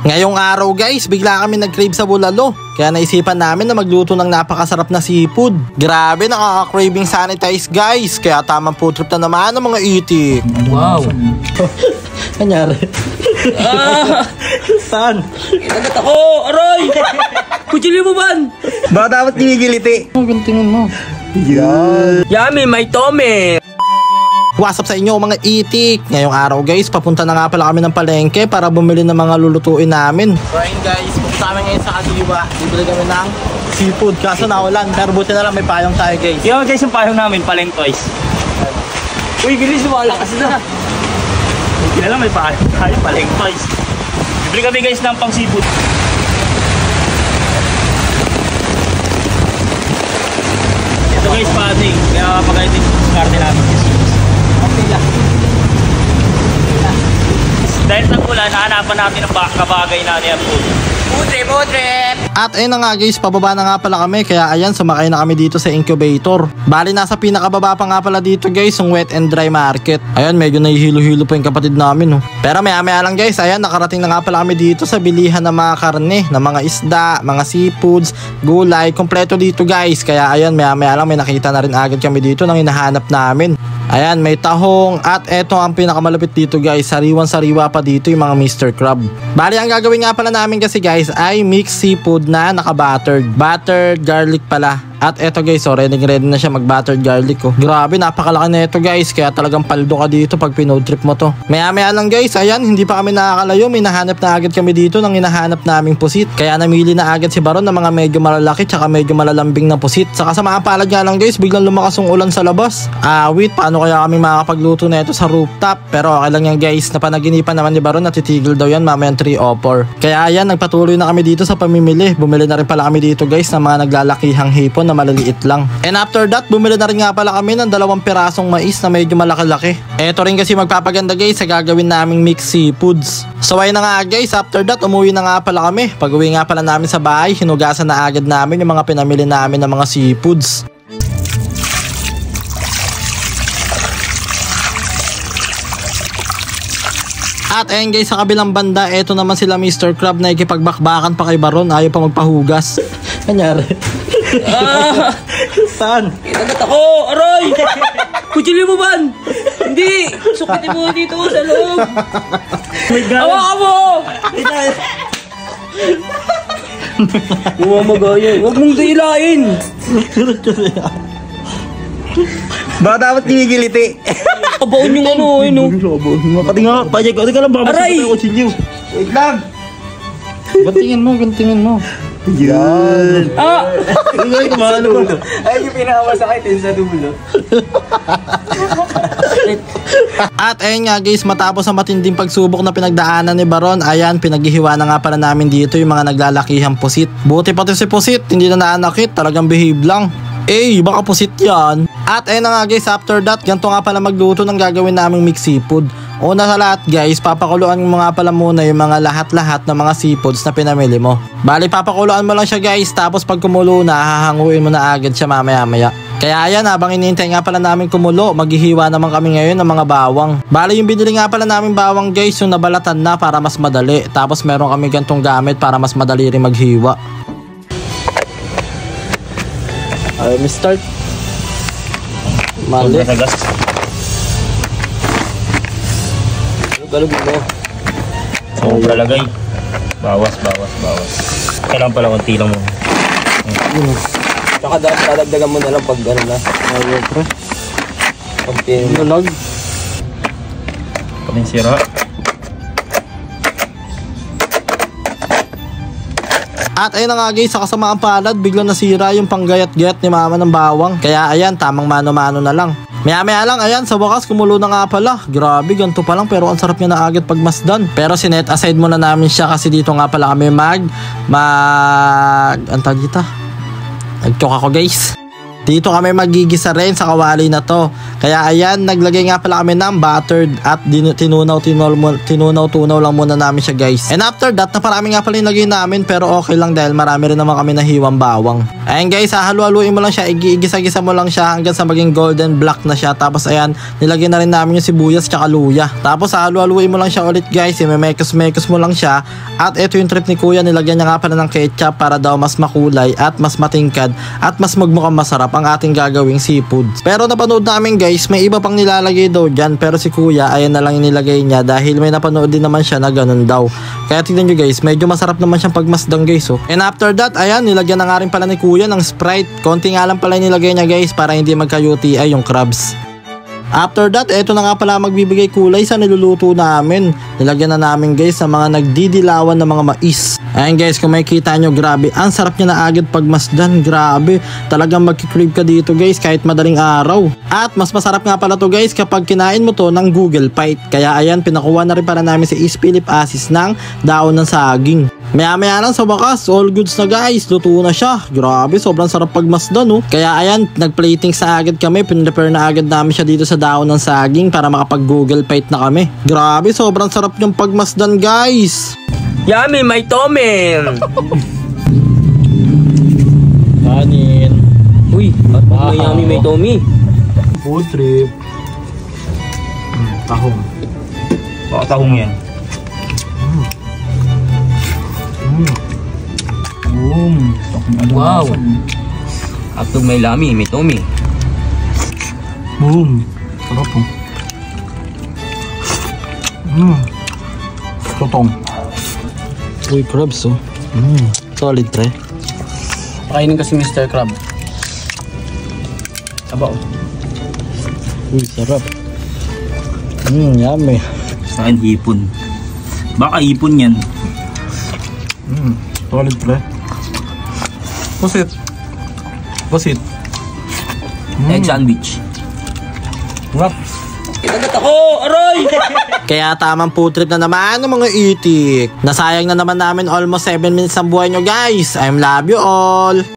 Ngayong araw guys, bigla kami nag-crave sa bulalo. Kaya naisipan namin na magluto ng napakasarap na seafood. Grabe, nakaka-craving sanitize guys. Kaya tamang food trip na naman ng mga itik. Wow. Kanyari. Saan? Agad ako! Aray! Kuchili mo ban? Baka dapat ginigiliti. Tingin mo. Yan. Yummy, may tome! What's up sa inyo mga itik? Ngayong araw guys, papunta na nga pala kami ng palengke para bumili ng mga lulutuin namin. So ayun guys, pupunta kami ngayon sa Kaliwa. Bibili kami ng seafood kaso naulan. Pero buti na lang may payong tayo guys. Yo guys, yung payong namin, paleng toys. Uy, bilis wala kasi na. Buti na lang may payong tayo, paleng toys. Bibili kami guys ng pang seafood. Ito guys, pating. Kaya pagkaitin yung karte namin. Dahil sa ulan, hahanapan natin ang kabagay natin ang food. Food trip! At ayun na nga guys, pababa na nga pala kami. Kaya ayan, sumakay na kami dito sa incubator. Bali, nasa pinakababa pa nga pala dito guys, yung wet and dry market. Ayan, medyo nahihilo-hilo pa yung kapatid namin. Pero maya-maya lang guys, ayan, nakarating na nga pala kami dito sa bilihan ng mga karne, ng mga isda, mga seafoods, gulay, kompleto dito guys. Kaya ayan, maya-maya lang may nakita na rin agad kami dito nang hinahanap namin. Ayan, may tahong at eto ang pinakamalapit dito guys, sariwan-sariwa pa dito yung mga Mr. Crab. Bali, ang gagawin nga pala namin kasi guys ay mixed seafood na naka-buttered. Buttered garlic pala. At eto guys, so ready na siya mag-buttered garlic oh. Grabe, napakalaki na ito guys, kaya talagang paldo ka dito pag pinoad trip mo to. Maya-maya lang guys, ayan, hindi pa kami nakakalayo, may nahanap na agad kami dito ng hinahanap naming pusit. Kaya namili na agad si Baron ng mga medyo malalaki tsaka medyo malalambing na pusit. Saka sa mga palad nga lang guys, biglang lumakas ang ulan sa labas. Wait, paano kaya kami makakapagluto na ito sa rooftop? Pero okay lang yan guys, napanaginipan naman ni Baron na titigil daw yan mamayang 3 o 4. Kaya ayan, nagpatuloy na kami dito sa pamimili. Bumili na rin pala kami dito guys ng mga naglalakihang hipon na maliliit lang. And after that, bumili na rin nga pala kami ng 2 pirasong mais na medyo malaki-laki. Eto rin kasi magpapaganda guys sa gagawin naming mixed seafoods. So ayun na nga guys, after that, umuwi na nga pala kami. Pag-uwi nga pala namin sa bahay, hinugasan na agad namin yung mga pinamili namin ng mga seafoods. At ayun guys, sa kabilang banda, eto naman sila Mr. Crab na ikipagbakbakan pa kay Baron. Ayaw pa magpahugas. Kanyari. Saan? Agad ako! Aray! Kuchili mo ban? Hindi! Sukitin mo dito sa loob! Hawakan mo! Magaya. Huwag mong dailain! Baka dapat ginigiliti. Kabaon yung ano, yun o. Pati nga, pati ka lang, baka aray! Wait lang! Gantingin mo. Yan. Ay, kumalo. Ay, yung pinakamasakit sa dulo. At ayun nga guys, matapos ang matinding pagsubok na pinagdaanan ni Baron, ayan, pinaghihiwa na nga pala namin dito yung mga naglalakihang pusit. Buti pati si pusit, hindi na naanakit, talagang behave lang. Baka pusit yan. At ayun na nga guys, after that, ganito nga pala magluto ng gagawin naming mixed seafood. Una sa lahat guys, papakuluan mo nga pala muna yung mga lahat-lahat ng mga seafoods na pinamili mo. Bali, papakuluan mo lang siya guys, tapos pag kumulo na, hahanguin mo na agad siya mamaya-maya. Kaya ayan, habang inintay nga pala namin kumulo, maghihiwa naman kami ngayon ng mga bawang. Bali, yung binili nga pala namin bawang guys, yung nabalatan na para mas madali. Tapos meron kami gantong gamit para mas madali rin maghiwa. Ay, start. Mali. Galugin mo. Oo, palagay. Bawas. Kailangan pala konti lang mo. Tsaka dadagdagan mo na lang pag ano na. Ayaw pre. Pag pinunog. Pag sira. At ayun na nga guys, sa kasamaang palad, biglang nasira yung panggayat-gayat ni mama ng bawang. Kaya ayan, tamang mano-mano na lang. Maya-maya lang, ayan, sa wakas kumulo na nga pala. Grabe, ganito pa lang, pero ang sarap niya na agad pag masdan. Pero sinet aside muna namin siya kasi dito nga pala kami ang tawag dito? Nag-choke ako guys. Dito kami magigisa rin sa kawali na to. Kaya ayan, naglagay nga pala kami ng buttered at tinunaw-tunaw lang muna namin siya guys. And after that, naparami nga pala yung lagay namin pero okay lang dahil marami rin naman kami nahiwang bawang. Ayan guys, halu-haluin mo lang siya, igisa-gisa mo lang siya hanggang sa maging golden black na siya. Tapos ayan, nilagay na rin namin yung sibuyas tsaka luya. Tapos halu-haluin mo lang siya ulit guys, mekos-mekos mo lang siya. At ito yung trip ni kuya, nilagyan niya nga pala ng ketchup para daw mas makulay at mas matingkad at mas magmukhang masarap ang ating gagawing seafood. Pero napanood namin guys, may iba pang nilalagay daw dyan pero si kuya ayan na lang yung nilagay niya dahil may napanood din naman siya na ganun daw. Kaya tignan nyo guys, medyo masarap naman siyang pagmasdang guys oh. And after that, ayan, nilagyan na nga rin pala ni kuya ng Sprite. Konti nga lang pala yung nilagay niya guys para hindi magka-UTI yung crabs. After that, eto na nga pala magbibigay kulay sa niluluto namin. Nilagyan na namin guys sa mga nagdidilawan na mga mais. Ayan guys, kung makikita nyo, grabe, ang sarap niya na agad pagmasdan, grabe. Talagang magkikrib ka dito guys kahit madaling araw. At mas masarap nga pala to guys kapag kinain mo to ng Google Fight. Kaya ayan, pinakuha na rin para namin si East Philip Asis ng daon ng saging. Maya-maya lang sa wakas, all goods na guys, luto na siya. Grabe, sobrang sarap pagmasdan oh. Kaya ayan, nagplating sa agad kami, pinrepare na agad namin siya dito sa daon ng saging para makapag Google Fight na kami. Grabe, sobrang sarap niyang pagmasdan guys. Yummy, may tomen! Kanin. Uy, at may yummy, may tomi. Food trip. Tahong. Pakatahong yan. Boom. Wow. Atog may lami, may tomi. Boom. Sarap po. Tutong. Uy, crabs oh. Solid pre. Pakainin kasi Mr. Crab. Sabaw. Uy, sarap. Yummy. Sa akin, hipon. Baka hipon yan. Solid pre. Pusit. Pusit. Egg sandwich. Sarap. Kinagat ako! Aray! Kaya tamang food trip na naman ng mga itik. Nasayang na naman namin almost 7 minutes ng buhay nyo guys. I love you all.